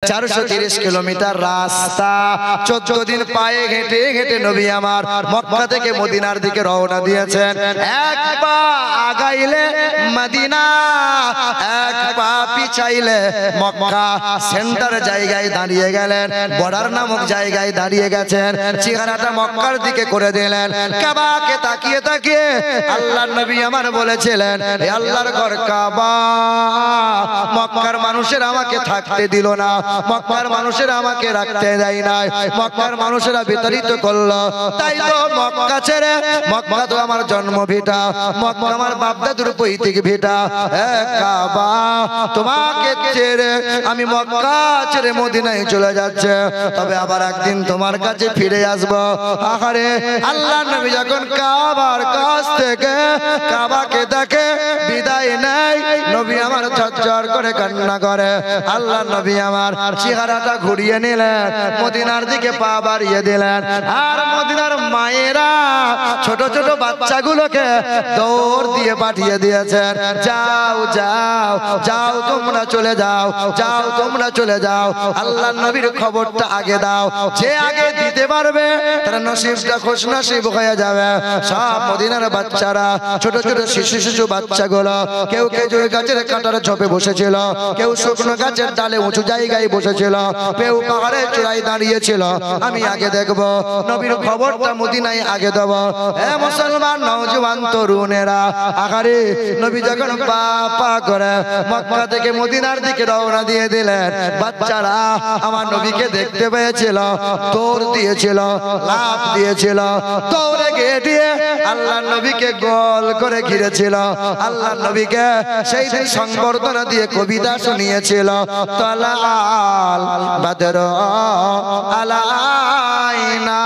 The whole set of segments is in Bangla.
430 কিলোমিটার রাস্তা 14 দিন পায়ে হেঁটে হেঁটে নবী আমার মক্কা থেকে মদিনার দিকে রওনা দিয়েছেন। এক পা আগাইলে মদিনা, এক পা পিছাইলে মক্কা। সেন্টার জায়গায় দাঁড়িয়ে গেলেন, বর্ডার নামক জায়গায় দাঁড়িয়ে গেছেন, চেহারাটা মক্কার দিকে করে দিলেন। কাবাকে তাকিয়ে তাকিয়ে আল্লাহর নবী আমার বলেছিলেন, হে আল্লাহর ঘর কাবা, মক্কার মানুষের আমাকে থাকতে দিল না, মক্কার মানুষেরা আমাকে রাখতে দেয় নাই, মক্কার মানুষেরা বিতাড়িত করলো। তাই তো মক্কা ছেড়ে, মক্কা তো আমার জন্ম ভিটা, মক্কা আমার বাপ দাদুর পৈতৃক ভিটা, হে কাবা তোমাকে ছেড়ে আমি মক্কা ছেড়ে মদিনায় চলে যাচ্ছে, তবে আবার একদিন তোমার কাছে ফিরে আসবো। আহারে আল্লাহর নবী যখন কাবার কাছ থেকে কাবাকে দেখে বিদায় নেয়, নবী আমার ঝরঝর করে কান্না করে। আল্লাহর নবী আমার চেহারাটা ঘুরিয়ে নিলেন, মদিনার দিকে পা বাড়িয়ে দিলেন। আর মদিনার মায়েরা ছোট ছোট বাচ্চাগুলোকে দৌড় দিয়ে পাঠিয়ে দিয়েছেন, যাও যাও যাও তোমরা চলে যাও, যাও তোমরা চলে যাও। আল্লাহর নবীর খবরটা আগে দাও, যে আগে দিতে পারবে তার নসিবটা খুশ নসিব হয়ে যাবে। সব মদিনার বাচ্চারা, ছোট ছোট শিশু বাচ্চাগুলো, কেউ খেজুর গাছের কাঁটার ঝোপে বসেছিল, কেউ শুকনো গাছের ডালে উঁচু জায়গায় বসেছিল, কেউ পাহাড়ের চূড়ায় দাঁড়িয়েছিল। আমি আগে দেখবো, নবীর খবরটা মদিনায় আগে দেব। হে মুসলমান নওজোয়ান তরুণেরা, আহারে নবী যখন পা পা করে মক্কা থেকে মদিনার দিকে রওনা দিয়ে দিলেন, বাচ্চারা আমার নবীকে দেখতে পেয়েছিল, দৌড় দিয়েছিল, লাফ দিয়েছিল, দৌড়ে গিয়ে দিয়ে আল্লাহর নবীকে গোল করে ঘিরেছিল। আল্লাহর নবীকে সেই দিন সংবর্ধনা দিয়ে কবিতা শুনিয়েছিল, তালাল বাদর আলাইনা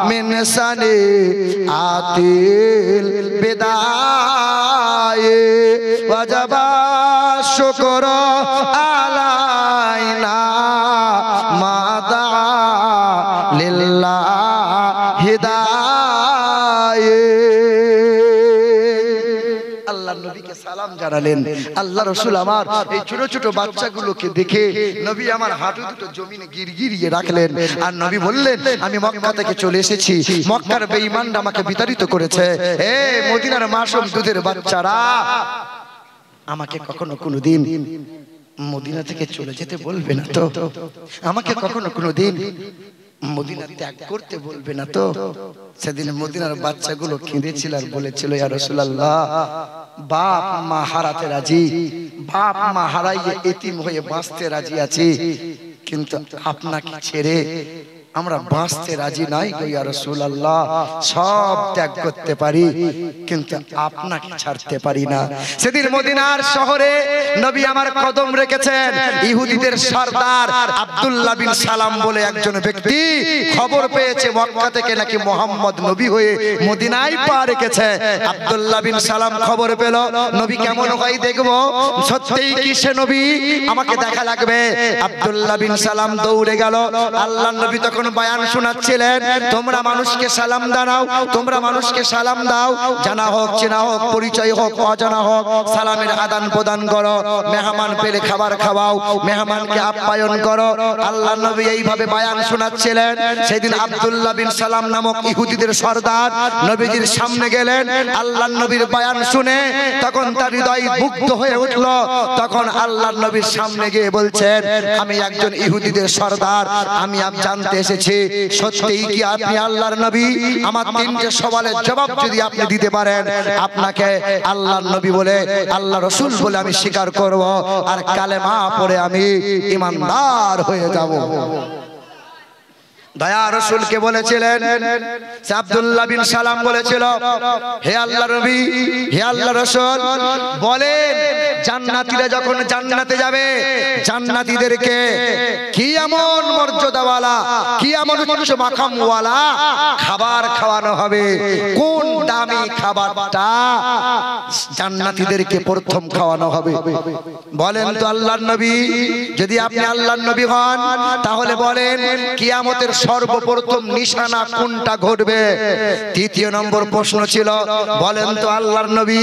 মিন সানি আতিল বিদায়ে ওয়াজাবা শুকর আলাইনা মাদা লিল্লাহ হিদায়ে। আল্লাহর নবীকে সালাম জানালেন। আল্লাহ রাসূল আমার এই ছোট ছোট বাচ্চাগুলোকে দেখে নবী আমার হাঁটু দুটো জমিনে গিরগিরিয়ে রাখলেন। আর নবী বললেন, আমি মক্কা থেকে চলে এসেছি, মক্কার বেঈমানরা আমাকে বিতাড়িত করেছে। হে মদিনার মাসুম দুধের বাচ্চারা, আমাকে কখনো কোনোদিন মদিনা থেকে চলে যেতে বলবে না তো, আমাকে কখনো কোনোদিন মদিনা ত্যাগ করতে বলবে না তো। সেদিন মদিনার বাচ্চাগুলো কেঁদেছিল আর বলেছিল, ইয়া রাসূলুল্লাহ, বাপ মা হারাতে রাজি, বাপ মা হারাইয়ে এতিম হয়ে বাঁচতে রাজি আছি, কিন্তু আপনাকে ছেড়ে আমরা বাঁচতে রাজি নাই গো ইয়া রাসূলুল্লাহ। সব ত্যাগ করতে পারি কিন্তু আপনাকে ছাড়তে পারি না। সেদিন মদিনার শহরে নবী আমার কদম রেখেছেন। ইহুদিদের সরদার আব্দুল্লাহ বিন সালাম বলে একজন ব্যক্তি খবর পেয়েছে মক্কা থেকে নাকি মুহাম্মদ নবী হয়ে মদিনায় পা রেখেছে। আব্দুল্লাহ বিন সালাম খবর পেল, নবী কেমন হয় দেখবো, সত্যিই কি সে নবী, আমাকে দেখা লাগবে। আব্দুল্লাহ বিন সালাম দৌড়ে গেল। আল্লাহর নবী তখন বয়ান শোনাচ্ছিলেন, তোমরা মানুষকে সালাম দাও, তোমরা মানুষকে সালাম দাও, জানা হোক চেনা হোক পরিচয় হোক অজানা হোক, সালামের আদান প্রদান করো, মেহমান পেলে খাবার খাওয়াও, মেহমানকে আপ্যায়ন করো। আল্লাহর নবী এইভাবে বয়ান শোনাচ্ছিলেন। সেদিন আব্দুল্লাহ বিন সালাম নামক ইহুদিদের সরদার নবীজির সামনে গেলেন। আল্লাহর নবীর বয়ান শুনে তখন তার হৃদয় মুগ্ধ হয়ে উঠল। তখন আল্লাহর নবীর সামনে গিয়ে বলছেন, আমি একজন ইহুদিদের সরদার, আমি জানতে এসেছি সত্যিই কি আপনি আল্লাহর নবী? আমার তিনটে সওয়ালের জবাব যদি আপনি দিতে পারেন, আপনাকে আল্লাহর নবী বলে, আল্লাহ রাসূল বলে আমি স্বীকার করব, আর কালেমা পড়ে আমি ঈমানদার হয়ে যাব। দয়া রাসূলকে বলেছিলেন, সে আব্দুল্লাহ বিন সালাম বলেছিল, হে আল্লাহর নবী, হে আল্লাহর রাসূল, বলেন জান্নাতীরা যখন জান্নাতে যাবে, জান্নাতীদেরকে কি এমন মর্যাদাওয়ালা, কি এমন উচ্চ মাকামওয়ালা খাবার খাওয়ানো হবে? কোন দামি খাবারটা জান্নাতীদেরকে প্রথম খাওয়ানো হবে? বলেন তো আল্লাহর নবী। যদি আপনি আল্লাহর নবী হন তাহলে বলেন কিয়ামতের সর্বপ্রথম নিশানা কোনটা ঘটবে? তৃতীয় নম্বর প্রশ্ন ছিল, বলেন তো আল্লাহর নবী,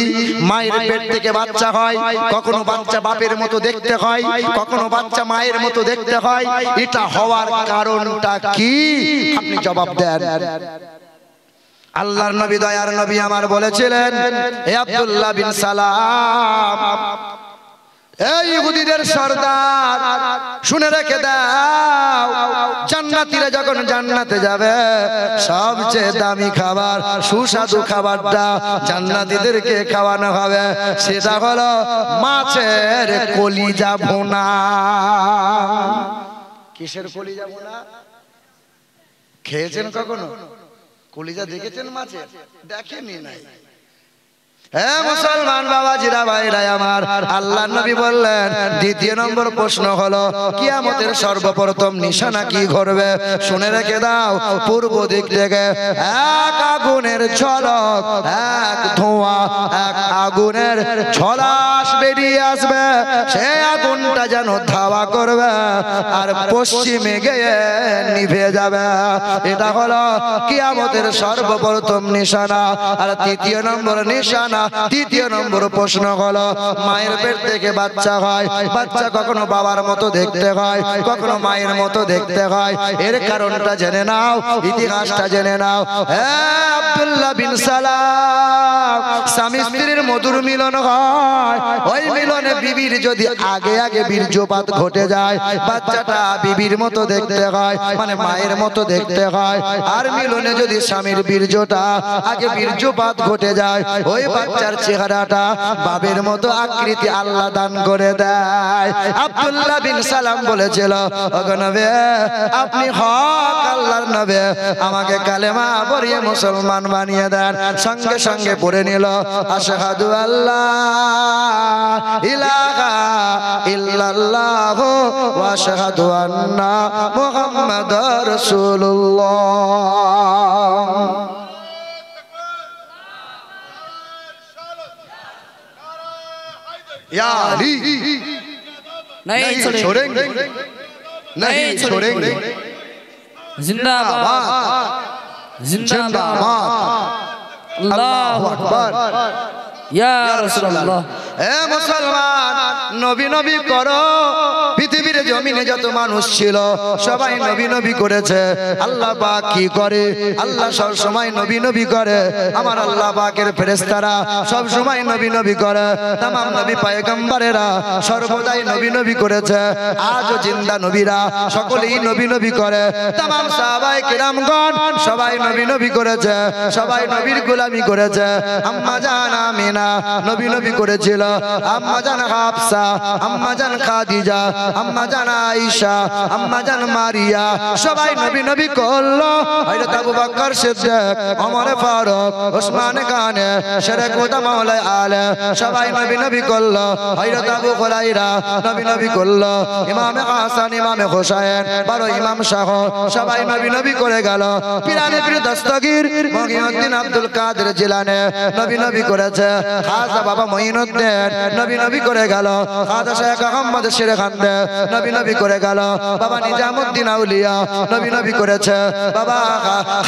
মায়ের পেট থেকে বাচ্চা হয়, কখনো বাচ্চা বাপের মতো দেখতে হয়, কখনো বাচ্চা মায়ের মতো দেখতে হয়, এটা হওয়ার কারণটা কি? আপনি জবাব দেন। আল্লাহর নবী, দয়ার নবী আমার বলেছিলেন, হে আব্দুল্লাহ বিন সালাম, এই ইহুদিদের সরদার, শুনে রেখে দাও, জান্নাতীরা যখন জান্নাতে যাবে সবচেয়ে দামি খাবার, সুস্বাদু খাবারটা জান্নাতীদেরকে খাওয়ানো হবে, সেটা হলো মাছের কলিজা ভুনা। কিসের কলিজা ভুনা? খেয়েছেন কখনো? কলিজা দেখেছেন মাছের? দেখেনই নাই। হে মুসলমান বাবাজিরা, ভাইরা আমার, আল্লাহর নবী বললেন দ্বিতীয় নম্বর প্রশ্ন হলো কিয়ামতের সর্বপ্রথম নিশানা কি ঘটবে? শুনে রেখে দাও, পূর্ব দিক থেকে এক আগুনের ঝলক, এক ধোঁয়া, এক আগুনের ঝলাস বেরিয়ে আসবে, সেই আগুনটা যেন ধাওয়া করবে আর পশ্চিমে গিয়ে নিভে যাবে। এটা হলো কিয়ামতের সর্বপ্রথম নিশানা। আর তৃতীয় নম্বর নিশানা, তৃতীয় নম্বর প্রশ্ন হলো মায়ের পেট থেকে বাচ্চা হয়, বাচ্চা কখনো বাবার মতো দেখতে হয়, কখনো মায়ের মতো দেখতে হয়। এর কারণটা জেনে নাও, ইতিহাসটা জেনে নাও। হে আব্দুল্লাহ বিন সালাম, স্বামী স্ত্রীর মধুর মিলন হয়, ওই মিলনে বিবির যদি আগে আগে বীর্যপাত ঘটে যায়, বাচ্চাটা বিবির মতো দেখতে হয়, মানে মায়ের মতো দেখতে হয়। আর মিলনে যদি স্বামীর বীর্যটা আগে বীর্যপাত ঘটে যায়, ওই বাচ্চার চেহারাটা বাবের মতো আকৃতি আল্লাহ দান করে দেয়। আব্দুল্লাহ বিন সালাম বলেছিল, ওগো নবী, আপনি হক আল্লাহর নবী, আমাকে কালেমা পড়িয়ে মুসলমান বানিয়ে দেন। সঙ্গে সঙ্গে পড়ে নিল, আশহাদু আল্লাহ ইলাহা ইল্লাল্লাহ ওয়া আশহাদু আন্না মুহাম্মাদার রাসূলুল্লাহ। या अली नहीं छोड़ेंगे, नहीं छोड़ेंगे, जिंदाबाद जिंदाबाद, अल्लाहु अकबर, या रसूलुल्लाह। এ মুসলমান, নবী নবী করো। পৃথিবীর জমিনে যত মানুষ ছিল সবাই নবী নবী করেছে। আল্লাহ পাক কি করে? আল্লাহ সব সময় নবী নবী করে। আমার আল্লাহ পাকের ফেরেশতারা সব সময় নবী নবী করে। तमाम নবী পয়গম্বরেরা সর্বদাই নবী নবী করেছে। আজও জিন্দা নবীরা সকলেই নবী নবী করে। तमाम সাহাবায়ে কিরামগণ সবাই নবী নবী করেছে, সবাই নবীর গোলামি করেছে। আম্মা জান আমিনা নবী নবী করেছিল, আম্মা জান হাফসা, আম্মা জান খাদিজা, আম্মা জান আয়েশা, আম্মা জান মারিয়া সবাই নবী নবী করলো। হযরত আবু বকর সিদ্দিক, ওমর ফারুক, ওসমান গনি, শরীক ওদা মাওলাই আলে সবাই নবী নবী করলো। হযরত আবু হুরায়রা নবী নবী করলো। ইমাম হাসান, ইমাম হুসাইন, বড় ইমাম শাহ সবাই নবী নবী করে গেল। পিরানে পীর দস্তগীর মহিউদ্দিন আব্দুল কাদের জিলানী নবী নবী করেছে। খাজা বাবা মঈনুদ্দিন নবী নবী করে গেল। খাজা শেখ আহমদ শেরখান্দে নবী নবী করে গেল। বাবা নিজামউদ্দিন আউলিয়া নবী নবী করেছে। বাবা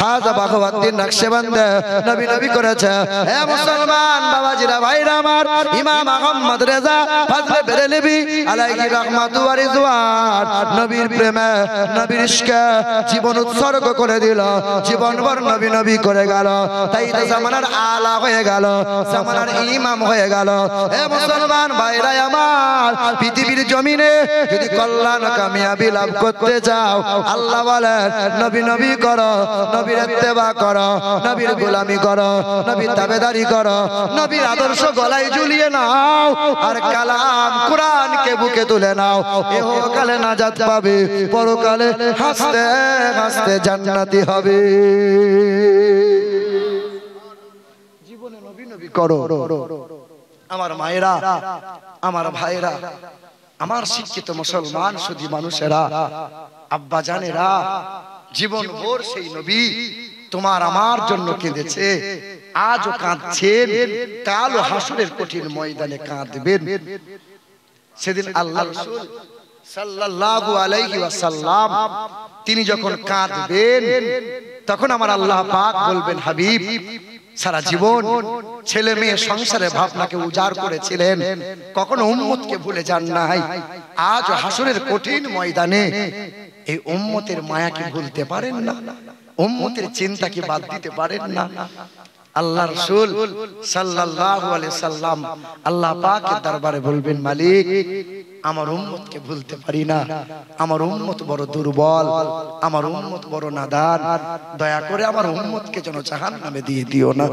খাজা বাখওয়াদ্দিন নকশবন্দি নবী নবী করেছে। হে মুসলমান বাবাজিরা, ভাইরা আমার, ইমাম আহমদ রেজা ফজলে বেরেলভী আলাইহি রাহমাতু ওয়া রিজওয়ান নবীর প্রেমে, নবীর ইশকে জীবন উৎসর্গ করে দিল। জীবনভর নবী নবী করে গেল। তাই তো জামানার আলা হয়ে গেল, জামানার ইমাম হয়ে গেল। হে মুসলমান ভাইরা আমার, পৃথিবীর জমিনে যদি কল্যাণ কামিয়াবি লাভ করতে চাও, আল্লাহ বলেন নবী নবী করো, নবীর ইত্তেবা করো, নবীর গোলামি করো, নবীর তাবেদারি করো, নবীর আদর্শ গলায় ঝুলিয়ে নাও আর কালাম কোরআনকে বুকে তুলে নাও। ইহকালে নাজাত পাবে, পরকালে হাসতে হাসতে জান্নাতি হবে। জীবনে নবী নবী করো। আমার মায়েরা, আমার ভাইরা, আমার শিক্ষিত মুসলমান শুধু মানুষেরা, আব্বা জানেরা, জীবন ভোর সেই নবী তোমার আমার জন্য কেঁদেছে, আজও কাঁদছেন, কালও হাসরের কঠিন ময়দানে কাঁদবেন। সেদিন আল্লাহ রাসূল সাল্লাল্লাহু আলাইহি ওয়াসাল্লাম তিনি যখন কাঁদবেন তখন আমার আল্লাহ পাক বলবেন হাবিব সারা জীবন ছেলে মেয়ে সংসারে ভাবনাকে উজাড় করেছিলেন, কখনো উম্মতকে ভুলে যান নাই। আজ হাসরের কঠিন ময়দানে এই উম্মতের মায়া কি ভুলতে পারেন না? উম্মতের চিন্তা কি বাদ দিতে পারেন না? আল্লাহ রাসূল সাল্লাল্লাহু আলাইহি সাল্লাম আল্লাহ পাকের দরবারে বলবেন মালিক আমার উম্মতকে ভুলতে পারি না, আমার উম্মত বড় দুর্বল, আমার উম্মত বড় নাদান, দয়া করে আমার উম্মতকে যেন জাহান্নামে দিয়ে দিও না,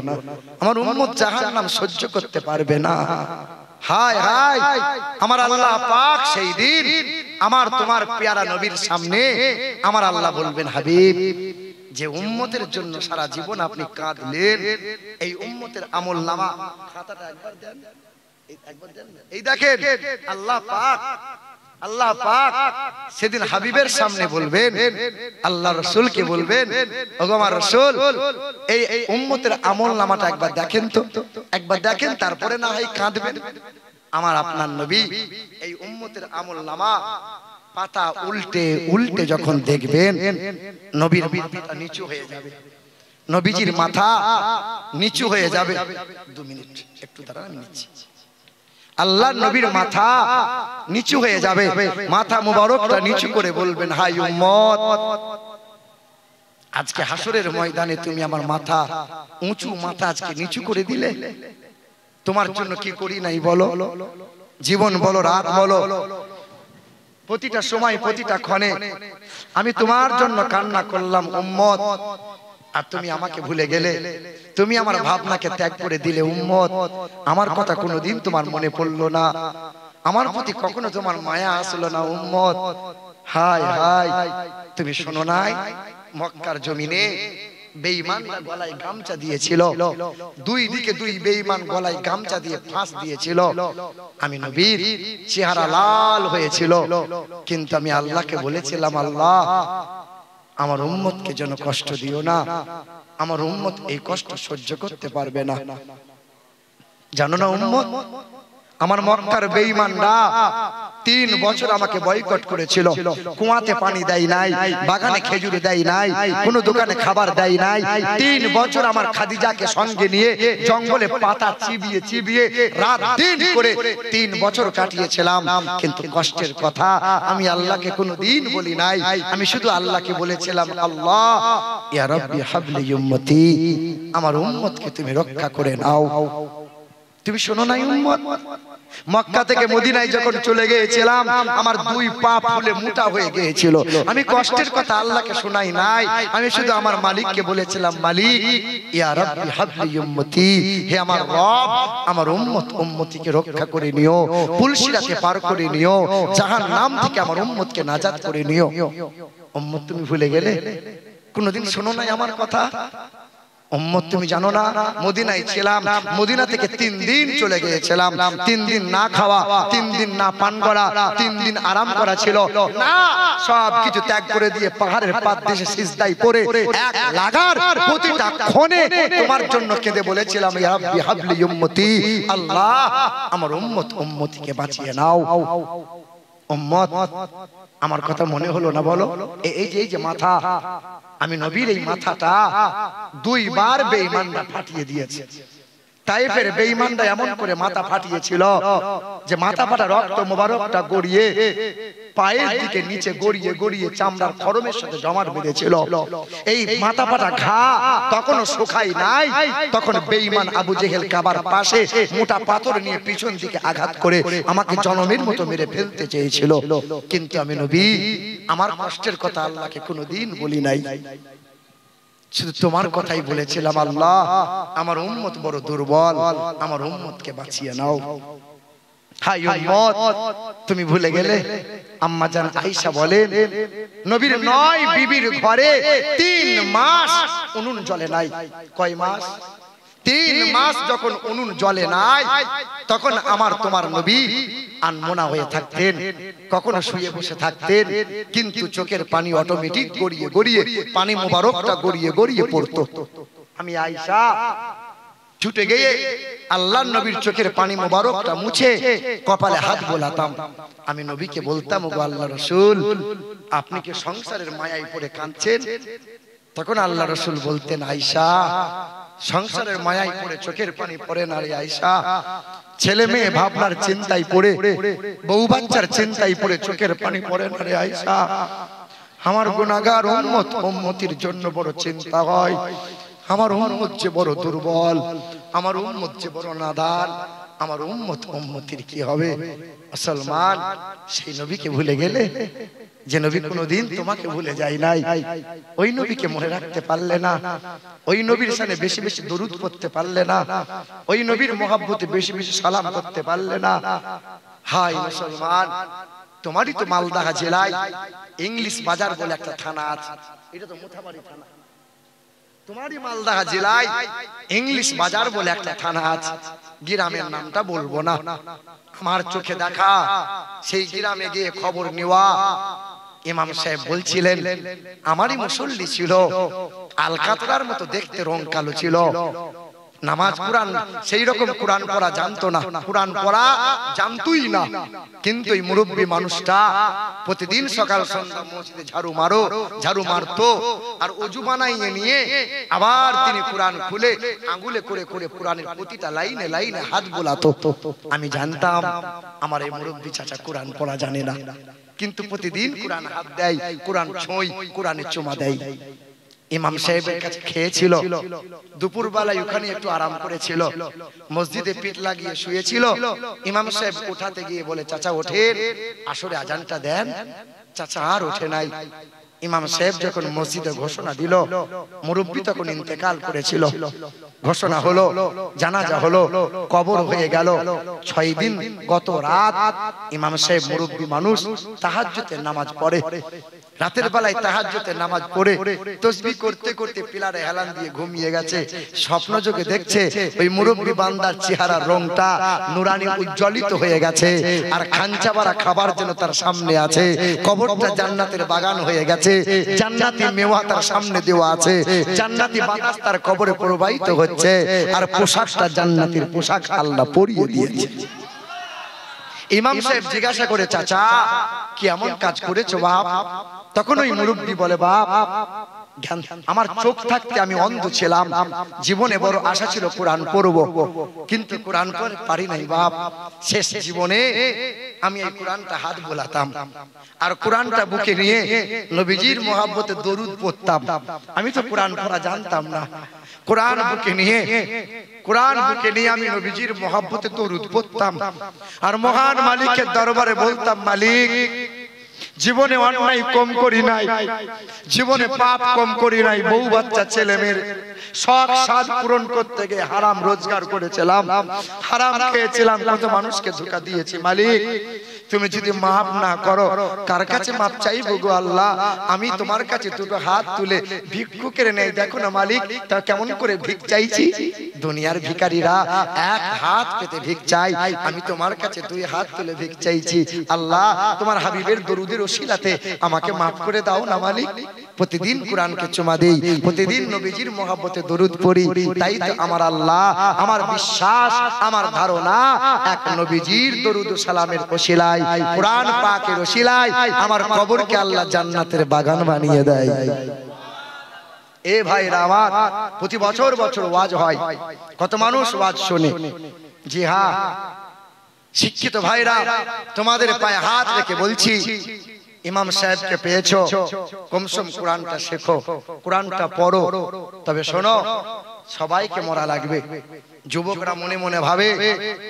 আমার উম্মত জাহান্নাম সহ্য করতে পারবে না। হায় হায় আমার আল্লাহ পাক সেই দিন আমার তোমার পেয়ারা নবীর সামনে আমার আল্লাহ বলবেন হাবিব যে উম্মতের জন্য সারা জীবন আপনি কাঁদলেন, এই উম্মতের আমলনামা খাতাটা একবার দেন, একবার দেন। এই দেখেন আল্লাহ পাক সেদিন হাবিবের সামনে বলবেন, আল্লাহ রাসূলকে বলবেন ওগো আমার রাসূল এই উম্মতের আমলনামাটা একবার দেখেন তো, একবার দেখেন, তারপরে না হয় কাঁদবেন। আমার আপনার নবী এই উম্মতের আমলনামা পাতা উল্টে উল্টে যখন দেখবেন নবীর মাথাটা নিচু হয়ে যাবে, নবীজির মাথা নিচু হয়ে যাবে। 2 মিনিট একটু দাঁড়ান, আমি নিচ্ছি। আল্লাহর নবীর মাথা নিচু হয়ে যাবে, মাথা মুবারকটা নিচু করে বলবেন হাই উম্মত আজকে হাসরের ময়দানে তুমি আমার মাথা উঁচু মাথা আজকে নিচু করে দিলে, তোমার জন্য কি করি নাই বলো, জীবন বলো রাত বলো, প্রতিটা সময় প্রতিটা ক্ষণে আমি তোমার জন্য কান্না করলাম উম্মত, আর তুমি আমাকে ভুলে গেলে, তুমি আমার ভাবনাকে ত্যাগ করে দিলে উম্মত, আমার কথা কোনোদিন তোমার মনে পড়লো না, আমার প্রতি কখনো তোমার মায়া আসলো না উম্মত। হায় হায় তুমি শোনো নাই মক্কার জমিনে বেঈমানরা গলায় গামছা দিয়েছিল, দুই দিকে দুই বেঈমান গলায় গামছা দিয়ে ফাঁস দিয়েছিল, আমি নবীর চেহারা লাল হয়েছিল, কিন্তু আমি আল্লাহকে বলেছিলাম আল্লাহ আমার উম্মতকে যেন কষ্ট দিও না, আমার উম্মত এই কষ্ট সহ্য করতে পারবে না। জানো না উম্মত আমার মক্কার বেঈমানরা 3 বছর আমাকে বয়কট করেছিল, কুয়াতে পানি দেয় নাই, বাগানে খেজুর দেয় নাই, কোনো দোকানে খাবার দেয় নাই, 3 বছর আমার খাদিজাকে সঙ্গে নিয়ে জঙ্গলে পাতা চিবিয়ে চিবিয়ে রাত দিন করে 3 বছর কাটিয়েছিলাম, কিন্তু কষ্টের কথা আমি আল্লাহকে কোনোদিন বলি নাই, আমি শুধু আল্লাহকে বলেছিলাম আল্লাহ ইয়া রাব্বি হাবলি উম্মতি, আমার উম্মতকে তুমি রক্ষা করে নাও। তুমি শোনো নাই উম্মত মক্কা থেকে মদিনায় যখন চলে গিয়েছিলাম আমার 2 পা ফুলে মোটা হয়ে গিয়েছিল, আমি কষ্টের কথা আল্লাহকে শোনাই নাই, আমি শুধু আমার মালিককে বলেছিলাম মালিক ইয়া রাব্বি হাবলি উম্মতি, হে আমার রব আমার উম্মতিকে রক্ষা করে নিও, পুলসিরাতে পার করে নিও, জাহান্নাম থেকে আমার উম্মতকে নাজাত করে নিও। উম্মত তুমি ভুলে গেলে, কোনোদিন শোনো নাই আমার কথা উম্মত, তুমি জানো না মদিনায় ছিলাম, মদিনা থেকে 3 দিন চলে গিয়েছিলাম, 3 দিন না খাওয়া, 3 দিন না পান করা, 3 দিন আরাম করা ছিল না, সব কিছু ত্যাগ করে দিয়ে পাহাড়ের পাদ দেশে সিজদায় পড়ে এক লাগার প্রতিটা ক্ষণে তোমার জন্য কেঁদে বলেছিলাম ইয়া রাব্বি হাবলি উম্মতি, আল্লাহ আমার উম্মতিকে বাঁচিয়ে নাও। উম্মত আমার কথা মনে হলো না বলো? এই যে মাথা, আমি নবীর এই মাথাটা 2 বার বেঈমানরা ফাটিয়ে দিয়েছে। তায়েফের বেঈমানরা এমন করে মাথা ফাটিয়েছিল যে মাথা ফাটা রক্ত মোবারকটা গড়িয়ে পায়ের দিকে নিচে গড়িয়ে গড়িয়ে চামড়ার খরমের সাথে জমাট বেঁধেছিল। এই মাথা ফাটা ঘা তখনও শুকায় নাই, তখন বেঈমান আবু জেহেল কাবার পাশে মোটা পাথর নিয়ে পিছন দিকে আঘাত করে আমাকে জনমের মতো মেরে ফেলতে চেয়েছিল, কিন্তু আমি নবী আমার কষ্টের কথা আল্লাহকে কোনোদিন বলি নাই, শুধু তোমার কথাই বলেছিলাম আল্লাহ আমার উম্মত বড় দুর্বল, আমার উম্মতকে বাঁচিয়ে নাও। হাই উম্মত তুমি ভুলে গেলে? আম্মা জান আয়েশা বলেন নবীর 9 বিবির ঘরে 3 মাস উনুন জ্বলে নাই। কয় মাস? 3 মাস যখন উনুন জ্বলে নাই তখন আমার তোমার নবী আনমনা হয়ে থাকতেন, কখনো শুয়ে বসে থাকতেন, কিন্তু চোখের পানি অটোমেটিক গড়িয়ে গড়িয়ে পানি মোবারকটা গড়িয়ে গড়িয়ে পড়তো। আমি আয়েশা ছুটে গিয়ে আল্লাহর নবীর চোখের পানি মোবারকটা মুছে কপালে হাত বোলাতাম। আমি নবীকে বলতাম, ওগো আল্লাহর রাসূল, আপনি কি সংসারের মায়ায় পড়ে কাঁদছেন? তখন আল্লাহ রাসূল বলতেন, আয়েশা, সংসারের মায়ায় পড়ে চোখের পানি পড়ে না রে আয়েশা, ছেলে মেয়ে ভাবনার চিন্তায় পড়ে, বউ বাচ্চার চিন্তায় পড়ে চোখের পানি পড়ে না রে আয়েশা। আমার গুনাহগার উম্মত উম্মতির জন্য বড় চিন্তা হয়। আমার উম্মত যে বড় দুর্বল, আমার উম্মত যে বড় নাদান, আমার উম্মত উম্মতির কি হবে? মুসলমান, সেই নবীকে ভুলে গেলে, যে নবী কোনোদিন তোমাকে ভুলে যায় নাই, ওই নবীকে মনে রাখতে পারলে না, ওই নবীর সামনে বেশি বেশি দরুদ পড়তে পারলে না, ওই নবীর মহব্বতে বেশি বেশি সালাম করতে পারলে না। হাই মুসলমান, তোমারই তো মালদা জেলায় ইংলিশ বাজার বলে একটা থানা আছে, এটা তো মোথাবাড়ি থানা। তোমারই মালদা জেলায় ইংলিশ বাজার বলে একটা থানা আছে, গ্রামের নামটা বলবো না। আমার চোখে দেখা সেই গ্রামে গিয়ে খবর নেওয়া, ইমাম সাহেব বলছিলেন, আমারই মুসল্লি ছিল, আলকাতরার মতো দেখতে, রং কালো ছিল, নামাজ কোরআন সেই রকম কোরআন পড়া জানতো না, কোরআন পড়া জানতোই না। কিন্তু এই মুরব্বী মানুষটা প্রতিদিন সকাল সন্ধ্যা মসজিদে ঝাড়ু মারতো, আর ওযু বানাইয়ে নিয়ে আবার তিনি কোরআন খুলে আঙ্গুলে করে করে কোরআনের প্রতিটা লাইনে লাইনে হাত বোলাতো। আমি জানতাম আমার এই মুরব্বী চাচা কোরআন পড়া জানে না, কিন্তু প্রতিদিন কোরআন হাত দেয়, কোরআন ছোঁয়, কোরআনে চুমা দেয়। ইমাম সাহেবের কাছে খেয়েছিল, দুপুর বেলায় ওখানে একটু আরাম করেছিল, মসজিদে পিঠ লাগিয়ে শুয়েছিল। ইমাম সাহেব উঠাতে গিয়ে বলে, চাচা ওঠেন, আসরে আজানটা দেন। চাচা আর ওঠে নাই। ইমাম সাহেব যখন মসজিদে ঘোষণা দিল, মুরব্বী তখন ইন্তেকাল করেছিল, ঘোষণা হলো, জানাজা হলো, কবর হয়ে গেল। 6 দিন গত রাত ইমাম সাহেব মুরব্বী মানুষ তাহাজ্জুদের নামাজ পড়ে, রাতের বেলায় তাহাজ্জুদের নামাজ পড়ে তাসবিহ করতে করতে পিলারে হেলান দিয়ে ঘুমিয়ে গেছে। স্বপ্ন যোগে দেখছে ওই মুরব্বী বান্দার চেহারার রংটা নুরানি উজ্জ্বলিত হয়ে গেছে, আর খাঞ্চা ভরা খাবার যেন তার সামনে আছে, কবরটা জান্নাতের বাগান হয়ে গেছে, জান্নাতি মেওয়া তার সামনে দেওয়া আছে, জান্নাতি বাতাস তার কবরে প্রবাহিত হচ্ছে, আর পোশাকটা জান্নাতের পোশাক আল্লাহ পরিয়ে দিয়েছে। ইমাম সাহেব জিজ্ঞাসা করে, চাচা কি এমন কাজ করেছো বাপ? তখন ওই মুরব্বী বলে, বাপ, আমার চোখ থাকতে আমি অন্ধ ছিলাম, জীবনে বড় আশা ছিল কোরআন পড়বো, কিন্তু কোরআন পড়তে পারি নাই বাপ। শেষ জীবনে আমি এই কোরআনটা হাত বোলাতাম, আর কোরআনটা বুকে নিয়ে নবীজির মহব্বতে দরুদ পড়তাম। আমি তো কোরআন পড়া জানতাম না, কোরআন বুকে নিয়ে আমি নবীজির মহব্বতে দরুদ পড়তাম, আর মহান মালিকের দরবারে বলতাম, মালিক, জীবনে অন্যায় কম করি নাই, জীবনে পাপ কম করি নাই, বউ বাচ্চা ছেলে মেয়ের শখ সাধ পূরণ করতে গিয়ে হারাম রোজগার করেছিলাম, হারাম খেয়েছিলাম, কত মানুষকে ধোঁকা দিয়েছি। মালিক, তুমি যদি মাফ না করো, কার কাছে মাফ চাইবো গো আল্লাহ? আমি তোমার কাছে দুটো হাত তুলে ভিক্ষুকের নেই, দেখো না মালিক তা কেমন করে ভিক চাইছি। দুনিয়ার ভিখারিরা এক হাত পেতে ভিক চাই, আমি তোমার কাছে 2 হাত তুলে ভিক চাইছি। আল্লাহ, তোমার হাবিবের দরুদের ওসিলাতে আমাকে মাফ করে দাও না মালিক। প্রতিদিন কোরআনকে চুমা দেই, প্রতিদিন নবীজির মহব্বতে দরুদ পড়ি, তাই তো আমার আল্লাহ, আমার বিশ্বাস, আমার ধারণা, এক নবীজির দরুদ ও সালামের ওসিলায়, কোরআন পাকের ওসিলায় আমার কবরকে আল্লাহ জান্নাতের বাগান বানিয়ে দেয়। এ ভাইরা আমার, প্রতি বছর বছর ওয়াজ হয়, কত মানুষ ওয়াজ শোনে। জি হ্যাঁ, শিক্ষিত ভাইরা, তোমাদের পায়ে হাত রেখে বলছি, ইমাম সাহেবকে পেয়েছো, কমসম কোরআনটা শেখো, কোরআনটা পড়ো। তবে শোনো, সবাইকে মরা লাগবে। যুবকরা মনে মনে ভাবে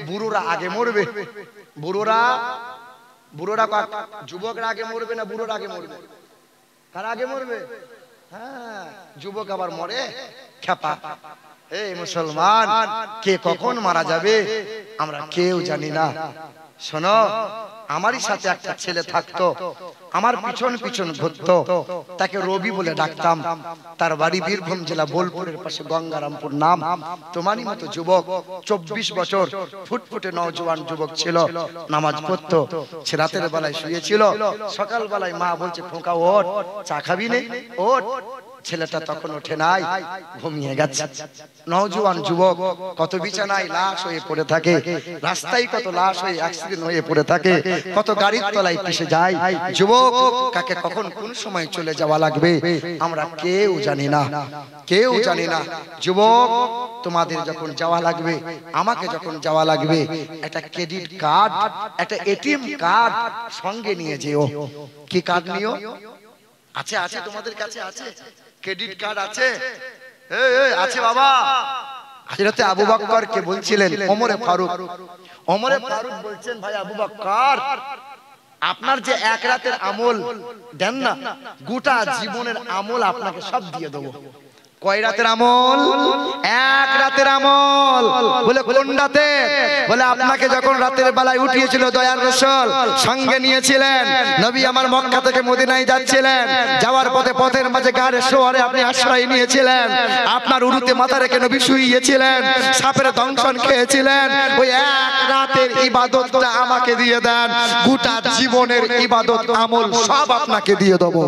বুড়োরা আগে মরবে, বুড়োরা যুবকরা আগে মরবে না বুড়োরা আগে মরবে? কারা আগে মরবে? হ্যাঁ, যুবক আবার মরে খেপা। এই মুসলমান, কে কখন মারা যাবে আমরা কেউ জানি না। শোনো, আমারই সাথে একটা ছেলে থাকতো, আমার পিছন পিছন ঘুরতো, তাকে রবি বলে ডাকতাম। তার বাড়ি বীরভূম জেলা বোলপুরের পাশে গঙ্গারামপুর নাম। তোমারই মতো যুবক, 24 বছর, ফুটফুটে নওজোয়ান যুবক ছিল, নামাজ পড়তো। সে রাতের বেলায় শুয়েছিল, সকাল বেলায় মা বলছে, খোকা ওঠ, চা খাবি নে, ওঠ। ছেলেটা তখন ওঠে নাই, ঘুমিয়ে গেছে। নওজোয়ান যুবক কত বিছানায় লাশ হয়ে পড়ে থাকে, রাস্তায় কত লাশ হয়ে অ্যাক্সিডেন্ট হয়ে পড়ে থাকে, কত গাড়ির তলায় পিষে যায়। যুবক কাকে কখন কোন সময় চলে যাওয়া লাগবে আমরা কেউ জানি না, কেউ জানি না। যুবক তোমাদের যখন যাওয়া লাগবে, আমাকে যখন যাওয়া লাগবে, একটা ক্রেডিট কার্ড, একটা এটিএম কার্ড সঙ্গে নিয়ে যেও। কি কার্ড নিও? আছে আছে তোমাদের কাছে আছে? ক্রেডিট কার্ড আছে? আছে বাবা। হযরতে আবু বকর কে বলছিলেন ওমরে ফারুক, ওমরে ফারুক বলছেন ভাই আবু বকর, আপনার যে এক রাতের আমল দেন না, গোটা জীবনের আমল আপনাকে সব দিয়ে দেবো। কয় রাতের আমল? এক রাতের আমল। বলে কোন রাতে? বলে আপনাকে যখন রাতের বেলায় উঠিয়েছিল দয়ার রাসূল, সঙ্গে নিয়েছিলেন, নবী আমার মক্কা থেকে মদিনায় যাচ্ছিলেন, যাওয়ার পথে পথের মাঝে গাড়ে শোয়ারে আপনি আশ্রয় নিয়েছিলেন, আপনার উরুতে মাথা রেখে নবী শুইয়েছিলেন, সাপের দংশন খেয়েছিলেন। ওই এক রাতের ইবাদতটা আমাকে দিয়ে দেন, গোটা জীবনের ইবাদত আমল সব আপনাকে দিয়ে দেবো।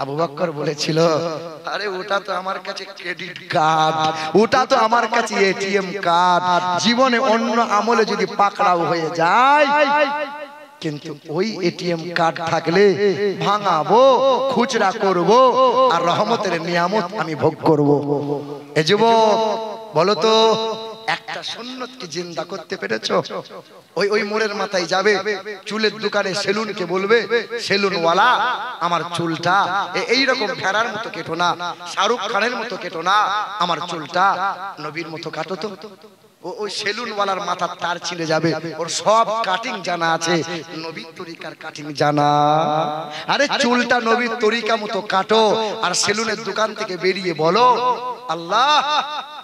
আবু বকর বলেছিল, আরে ওটা তো আমার কাছে ক্রেডিট কার্ড, ওটা তো আমার কাছে এটিএম কার্ড, জীবনে অন্য আমলে যদি পাকড়াও হয়ে যায়, কিন্তু ওই এটিএম কার্ড থাকলে ভাঙাবো, খুচরা করব, আর রহমতের নিয়ামত আমি ভোগ করব। এ যুবক বলো তো, একটা সুন্নতকে জিন্দা করতে পেরেছো? ওই মোড়ের মাথায় যাবে, চুলের দোকানে সেলুনকে বলবে, সেলুনওয়ালা আমার চুলটা এইরকম ফেরার মতো কেটো না, শাহরুখ খানের মতো কেটো না, আমার চুলটা নবীর মতো কাটো তো। ওই সেলুনওয়ালার মাথার তার ছিঁড়ে যাবে, ওর সব কাটিং জানা আছে, নবীর তরিকার কাটিং জানা। আরে চুলটা নবীর তরিকা মতো কাটো, আর সেলুনের দোকান থেকে বেরিয়ে বলো, আল্লাহ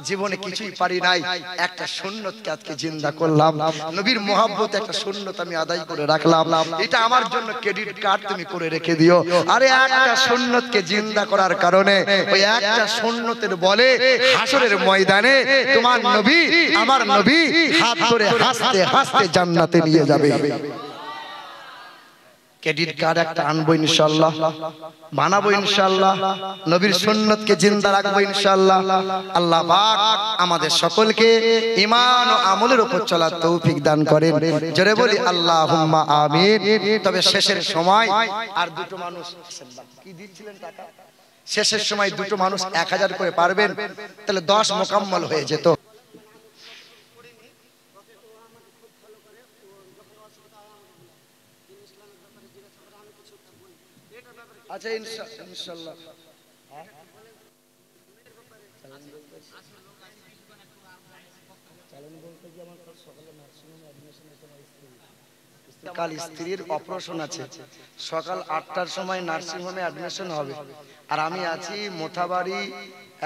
জীবনে কিছুই পারি নাই, একটা সুন্নতকে আজকে জিন্দা করলাম, নবীর মহব্বতে একটা সুন্নত আমি আদায় করে রাখলাম, এটা আমার জন্য ক্রেডিট কার্ড তুমি করে রেখে দিও। আরে একটা সুন্নতকে জিন্দা করার কারণে, ওই একটা সুন্নতের বলে হাসরের ময়দানে তোমার নবী আমার নবী হাত ধরে হাসতে হাসতে জান্নাতে নিয়ে যাবে। ক্রেডিট কার্ড একটা আনবো ইনশাআল্লাহ, বানাবো ইনশাআল্লাহ, নবীর সুন্নতকে জিন্দা রাখবো ইনশাআল্লাহ। আল্লাহ পাক আমাদের সকলকে ঈমান ও আমলের উপর চলার তৌফিক দান করেন, জোরে বলি আল্লাহুম্মা আমিন। তবে শেষের সময় আর দুটো মানুষ কি দিচ্ছিলেন টাকা, শেষের সময় দুটো মানুষ 1000 করে পারবেন, তাহলে 10 মোকাম্মল হয়ে যেত। আচ্ছা ইনশাআল্লাহ কাল স্ত্রীর অপারেশন আছে, সকাল 8টার সময় নার্সিং হোমে অ্যাডমিশন হবে, আর আমি আছি মোথাবাড়ি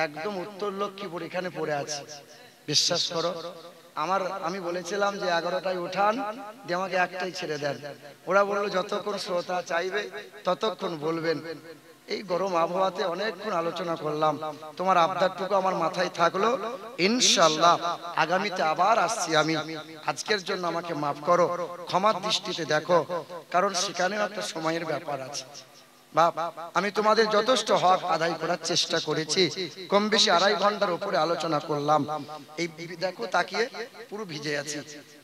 একদম উত্তর লক্ষ্মীপুর, এখানে পড়ে আছি। বিশ্বাস করো আমি বলেছিলাম যে 11টায় উঠান দিয়ে আমাকে একটাই ছেড়ে দেন, ওরা বললো যতক্ষণ শ্রোতা চাইবে ততক্ষণ বলবেন। এই গরম আবহাওয়াতে অনেকক্ষণ আলোচনা করলাম, তোমার আবদারটুকু আমার মাথায় থাকলো, ইনশাআল্লাহ আগামীতে আবার আসছি আমি। আজকের জন্য আমাকে মাফ করো, ক্ষমার দৃষ্টিতে দেখো, কারণ সেখানেও একটা সময়ের ব্যাপার আছে। বাপ আমি তোমাদের যথেষ্ট হক আদায় করার চেষ্টা করেছি, কম বেশি 2.5 ঘন্টার উপরে আলোচনা করলাম। এই দেখো তাকিয়ে পুরো ভিজে আছি।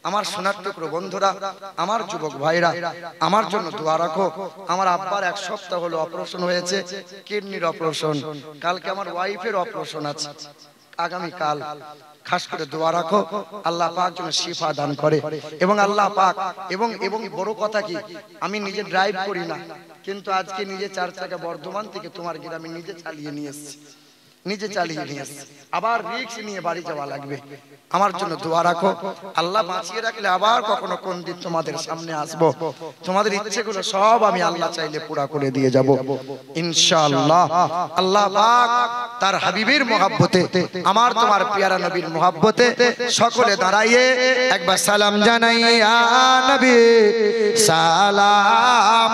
আমার সোনার টুকরো বন্ধুরা, আমার যুবক ভাইরা, আমার জন্য দোয়া রাখো। আমার আব্বার 1 সপ্তাহ হলো অপারেশন হয়েছে, কিডনির অপারেশন, কালকে আমার ওয়াইফের অপারেশন আছে, আগামী কাল। খাস করে দোয়া রাখো আল্লাহ পাক যেন শিফা দান করে, এবং আল্লাহ পাক এবং বড় কথা কি, আমি নিজে ড্রাইভ করি না, কিন্তু আজকে নিজে 4 চাকা বর্ধমান থেকে তোমার গ্রামে নিজে চালিয়ে নিয়ে এসেছি, আবার রিস্ক নিয়ে বাড়ি যাওয়া লাগবে। আমার জন্য দোয়া রাখো, আল্লাহ বাঁচিয়ে রাখলে আবার কখনো কোন দিন তোমাদের সামনে আসবো, তোমাদের ইচ্ছেগুলো সব আমি আল্লাহ চাইলে পুরা করে দিয়ে যাব ইনশাআল্লাহ। আল্লাহ পাক তার হাবিবের মহব্বতে, আমার তোমার পিয়ারা নবীর মহব্বতে সকলে দাঁড়াইয়ে একবার সালাম জানাই, ইয়া নবী সালাম